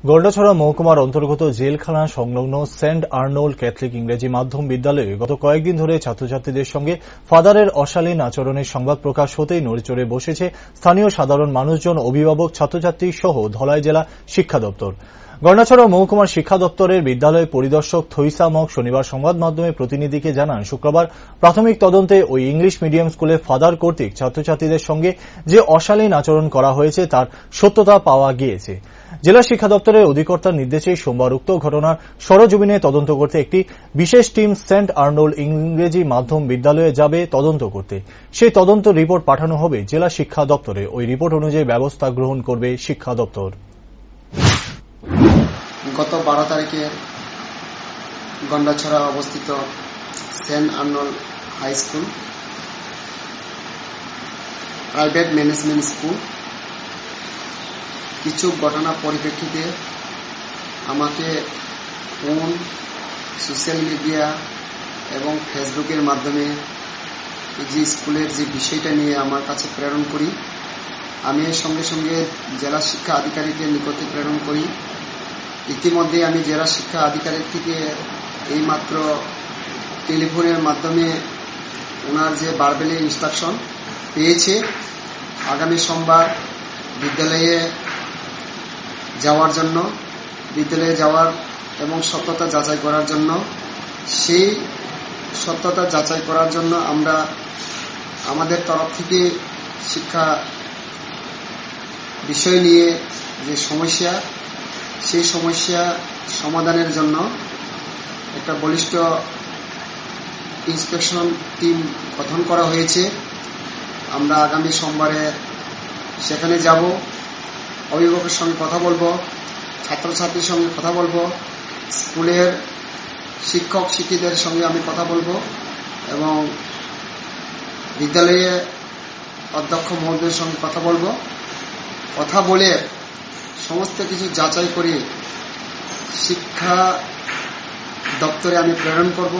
গড়াছড়া মহকুমার অন্তর্গত জেলখানা সংলগ্ন সেন্ট আর্নল্ড ক্যাথলিক ইংরেজি মাধ্যম বিদ্যালয়ে গত কয়েকদিন ধরে ছাত্রছাত্রীদের সঙ্গে ফাদারের অশালীন আচরণের সংবাদ প্রকাশ হতেই নড়েচড়ে বসেছে স্থানীয় সাধারণ মানুষজন, অভিভাবক, ছাত্রছাত্রী সহ ধলাই জেলা শিক্ষা দপ্তর। গড়াছড়া মহকুমার শিক্ষা দপ্তরের বিদ্যালয় পরিদর্শক থইসা মক শনিবার সংবাদ মাধ্যমে প্রতিনিধিকে জানান, শুক্রবার প্রাথমিক তদন্তে ওই ইংলিশ মিডিয়াম স্কুলে ফাদার কর্তৃক ছাত্রছাত্রীদের সঙ্গে যে অশালীন আচরণ করা হয়েছে তার সত্যতা পাওয়া গিয়েছে। জেলা শিক্ষা দপ্তরের অধিকর্তার নির্দেশে সোমবার উক্ত ঘটনার সরজমিনে তদন্ত করতে একটি বিশেষ টিম সেন্ট আর্নল্ড ইংরেজি মাধ্যম বিদ্যালয়ে যাবে তদন্ত করতে। সেই তদন্ত রিপোর্ট পাঠানো হবে জেলা শিক্ষা দপ্তরে। ওই রিপোর্ট অনুযায়ী ব্যবস্থা গ্রহণ করবে শিক্ষা দপ্তর। গত 12 তারিখে গন্ডাছড়া অবস্থিত saint Arnold high school private management school কিছু ঘটনা পরিপ্রেক্ষিতে আমাকে ফোন, সোশ্যাল মিডিয়া এবং ফেসবুকের মাধ্যমে যে স্কুলের যে বিষয়টা নিয়ে আমার কাছে প্রেরণ করি, আমি এর সঙ্গে সঙ্গে জেলা শিক্ষা আধিকারিকের নিকটে প্রেরণ করি। ইতিমধ্যে আমি জেলা শিক্ষা আধিকারিক থেকে এইমাত্র টেলিফোনের মাধ্যমে ওনার যে ভার্বালি ইনস্ট্রাকশন পেয়েছে, আগামী সোমবার বিদ্যালয়ে যাওয়ার এবং সত্যতা যাচাই করার জন্য, সেই সত্যতা যাচাই করার জন্য আমরা আমাদের তরফ থেকে শিক্ষা বিষয় নিয়ে যে সমস্যা, সেই সমস্যা সমাধানের জন্য একটা বলিষ্ঠ ইন্সপেকশন টিম গঠন করা হয়েছে। আমরা আগামী সোমবারে সেখানে যাব, অভিভাবকের সঙ্গে কথা বলবো, ছাত্রছাত্রীর সঙ্গে কথা বলবো, স্কুলের শিক্ষক শিক্ষিকাদের সঙ্গে আমি কথা বলবো এবং বিদ্যালয়ে অধ্যক্ষ মহোদয়ের সঙ্গে কথা বলবো। কথা বলে সমস্ত কিছু যাচাই করে শিক্ষা দপ্তরে আমি প্রেরণ করব।